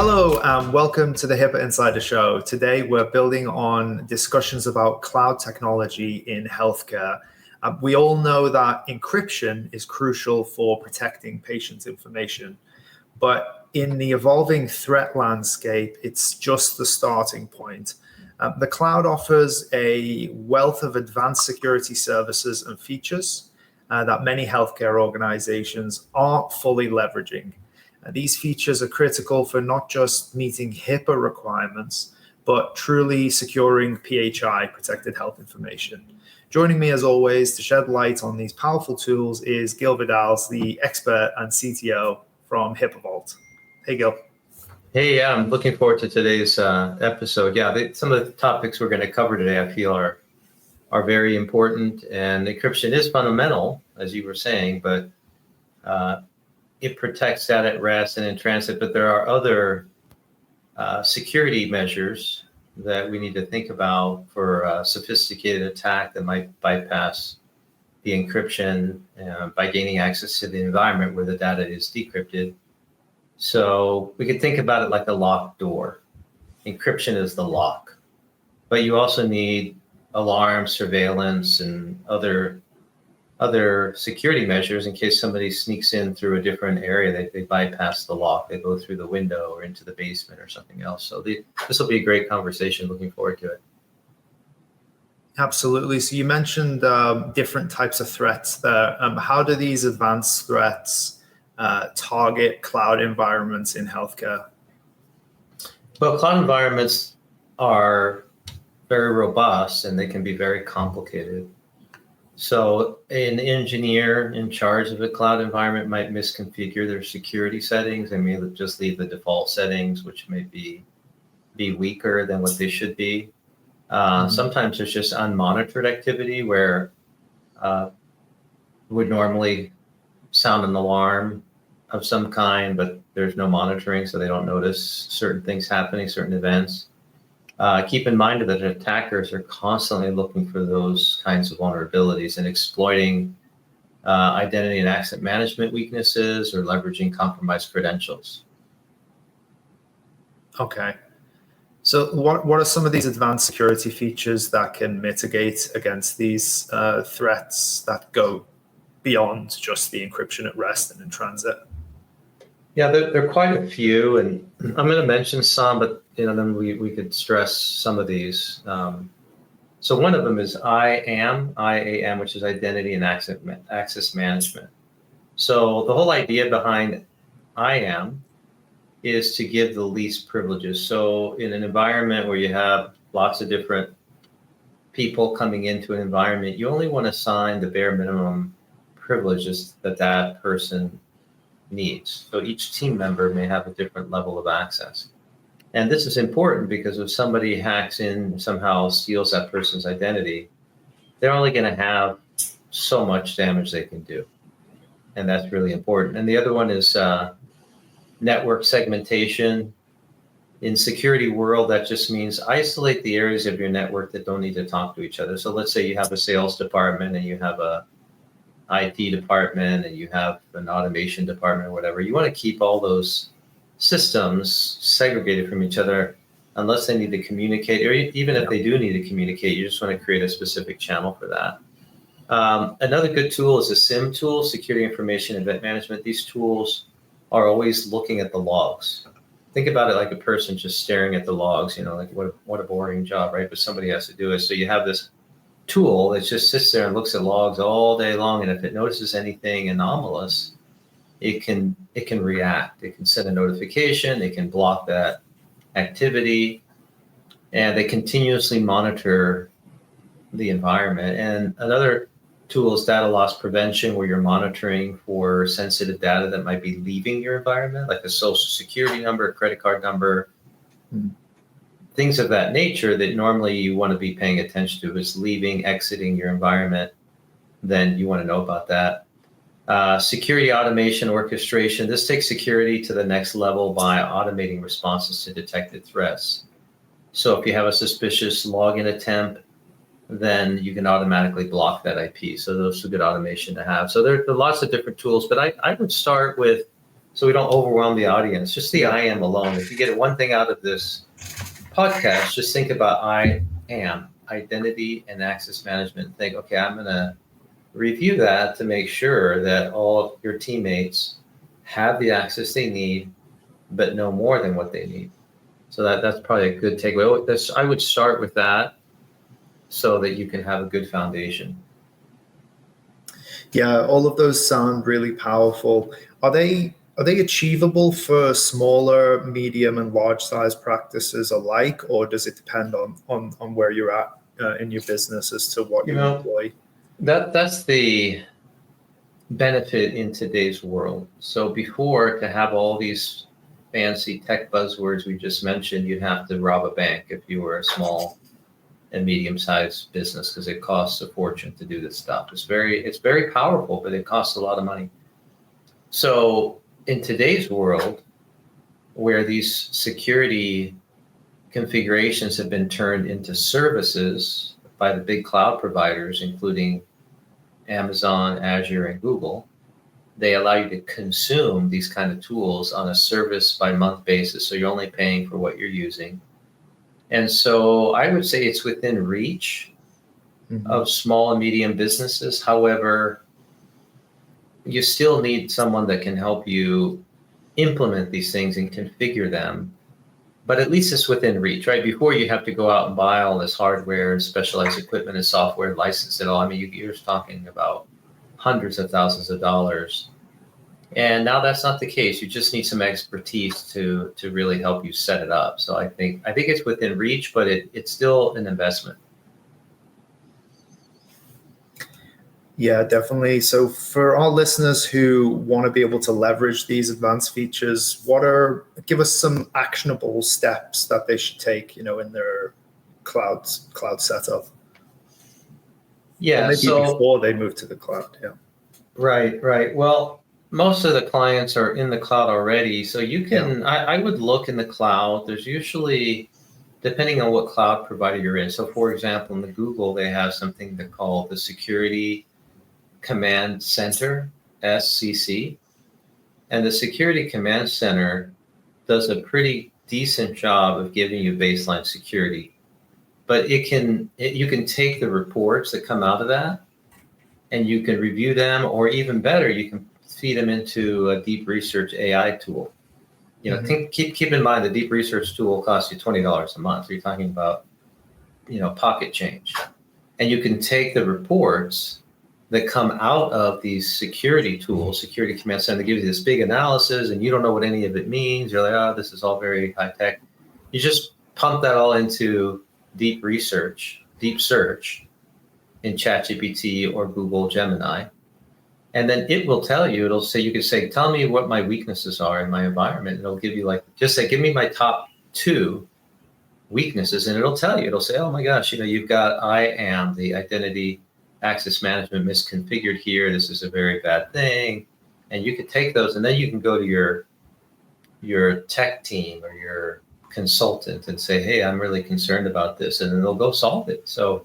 Hello, and welcome to the HIPAA Insider Show. Today, we're building on discussions about cloud technology in healthcare. We all know that encryption is crucial for protecting patients' information, but in the evolving threat landscape, it's just the starting point. The cloud offers a wealth of advanced security services and features that many healthcare organizations aren't fully leveraging. These features are critical for not just meeting HIPAA requirements, but truly securing PHI, protected health information. Joining me as always to shed light on these powerful tools is Gil Vidals, the expert and CTO from HIPAA Vault. Hey, Gil. Hey, yeah, I'm looking forward to today's episode. Yeah, some of the topics we're going to cover today, I feel, are very important, and encryption is fundamental, as you were saying, but it protects data at rest and in transit, but there are other security measures that we need to think about for a sophisticated attack that might bypass the encryption by gaining access to the environment where the data is decrypted. So we could think about it like a locked door. Encryption is the lock, but you also need alarm, surveillance, and other security measures in case somebody sneaks in through a different area. They bypass the lock, they go through the window or into the basement or something else. So this will be a great conversation. Looking forward to it. Absolutely. So you mentioned different types of threats there. How do these advanced threats target cloud environments in healthcare? Well, cloud environments are very robust and they can be very complicated. So an engineer in charge of a cloud environment might misconfigure their security settings. They may just leave the default settings, which may be weaker than what they should be. Sometimes there's just unmonitored activity where would normally sound an alarm of some kind, but there's no monitoring, so they don't notice certain things happening, certain events. Keep in mind that attackers are constantly looking for those kinds of vulnerabilities and exploiting identity and access management weaknesses or leveraging compromised credentials. Okay. So what are some of these advanced security features that can mitigate against these threats that go beyond just the encryption at rest and in transit? Yeah, there are quite a few, and I'm going to mention some, but then we could stress some of these. So one of them is IAM, which is identity and access management. So the whole idea behind IAM is to give the least privileges. So in an environment where you have lots of different people coming into an environment, you only want to assign the bare minimum privileges that person needs. So each team member may have a different level of access. And this is important because if somebody hacks in, somehow steals that person's identity, they're only going to have so much damage they can do. And that's really important. And the other one is network segmentation. In security world, that just means isolate the areas of your network that don't need to talk to each other. So let's say you have a sales department and you have a IT department and you have an automation department or whatever. You want to keep all those systems segregated from each other unless they need to communicate, or even if they do need to communicate, you just want to create a specific channel for that. Another good tool is a SIM tool, Security Information Event Management. These tools are always looking at the logs. Think about it like a person just staring at the logs, like what a boring job, right? But somebody has to do it. So you have this tool that just sits there and looks at logs all day long, and if it notices anything anomalous, it can react. It can send a notification, it can block that activity, and they continuously monitor the environment. And another tool is data loss prevention, where you're monitoring for sensitive data that might be leaving your environment, like a social security number, a credit card number, things of that nature that normally you want to be paying attention to is leaving, exiting your environment. Then you want to know about that. Security automation orchestration. This takes security to the next level by automating responses to detected threats. So if you have a suspicious login attempt, then you can automatically block that IP. So those are good automation to have. So there are lots of different tools, but I would start with so we don't overwhelm the audience. Just the I am alone. If you get one thing out of this podcast, just think about I am, identity and access management. Think, okay, I'm going to review that to make sure that all of your teammates have the access they need, but no more than what they need. So that's probably a good takeaway. I would start with that so that you can have a good foundation. Yeah, all of those sound really powerful. Are they achievable for smaller, medium, and large size practices alike, or does it depend on where you're at in your business as to what you employ? That's the benefit in today's world. So before, to have all these fancy tech buzzwords we just mentioned, you'd have to rob a bank if you were a small and medium-sized business, because it costs a fortune to do this stuff. It's very powerful, but it costs a lot of money. So in today's world, where these security configurations have been turned into services by the big cloud providers, including Amazon, Azure, and Google, they allow you to consume these kind of tools on a service by month basis. So you're only paying for what you're using. And so I would say it's within reach of small and medium businesses. However, you still need someone that can help you implement these things and configure them. But at least it's within reach, right? Before, you have to go out and buy all this hardware and specialized equipment and software, license it all. I mean, you're talking about hundreds of thousands of dollars. And now that's not the case. You just need some expertise to really help you set it up. So I think it's within reach, but it's still an investment. Yeah, definitely. So for our listeners who want to be able to leverage these advanced features, give us some actionable steps that they should take, in their cloud setup. Yeah. Or maybe before they move to the cloud. Yeah. Right. Well, most of the clients are in the cloud already. So you can, I would look in the cloud. There's usually, depending on what cloud provider you're in. So for example, in the Google, they have something they call the Security Command Center, SCC. And the Security Command Center does a pretty decent job of giving you baseline security. But you can take the reports that come out of that and you can review them, or even better, you can feed them into a deep research AI tool. Keep in mind the deep research tool costs you $20 a month. So you're talking about, pocket change. And you can take the reports that come out of these security tools, Security Command Center, that gives you this big analysis, and you don't know what any of it means. You're like, oh, this is all very high tech. You just pump that all into deep search in ChatGPT or Google Gemini. And then it will tell you, you can say, tell me what my weaknesses are in my environment. It'll give you give me my top 2 weaknesses, and it'll tell you, it'll say, oh my gosh, you've got the identity access management misconfigured here. This is a very bad thing. And you could take those, and then you can go to your tech team or your consultant and say, hey, I'm really concerned about this. And then they'll go solve it. So,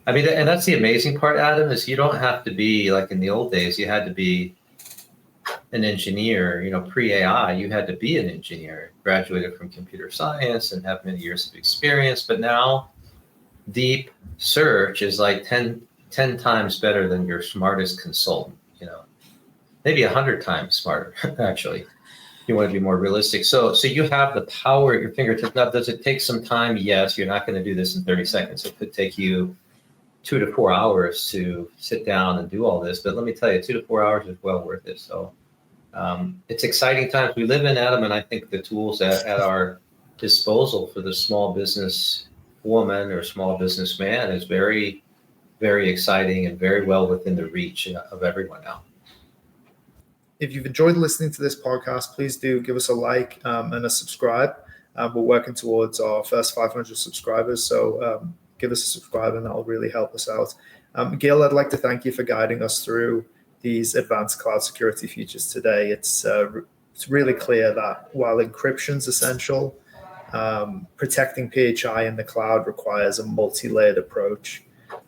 I mean, and that's the amazing part, Adam, is you don't have to be like in the old days. You had to be an engineer, pre-AI, you had to be an engineer, graduated from computer science and have many years of experience. But now deep search is like 10 times better than your smartest consultant, maybe 100 times smarter, actually. You want to be more realistic. So you have the power at your fingertips. Now, does it take some time? Yes, you're not going to do this in 30 seconds. It could take you 2 to 4 hours to sit down and do all this. But let me tell you, 2 to 4 hours is well worth it. So it's exciting times we live in, Adam, and I think the tools at our disposal for the small business woman or small businessman is very, very exciting and very well within the reach of everyone now. If you've enjoyed listening to this podcast, please do give us a like and a subscribe. We're working towards our first 500 subscribers, so give us a subscribe and that'll really help us out. Gil, I'd like to thank you for guiding us through these advanced cloud security features today. It's really clear that while encryption is essential, protecting PHI in the cloud requires a multi-layered approach,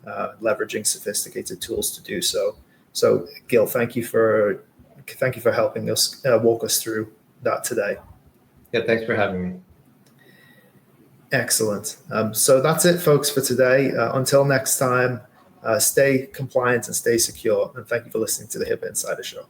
leveraging sophisticated tools to do so. So, Gil, thank you for thank you for helping us walk us through that today. Yeah, thanks for having me. Excellent. So that's it, folks, for today. Until next time, stay compliant and stay secure. And thank you for listening to the HIPAA Insider Show.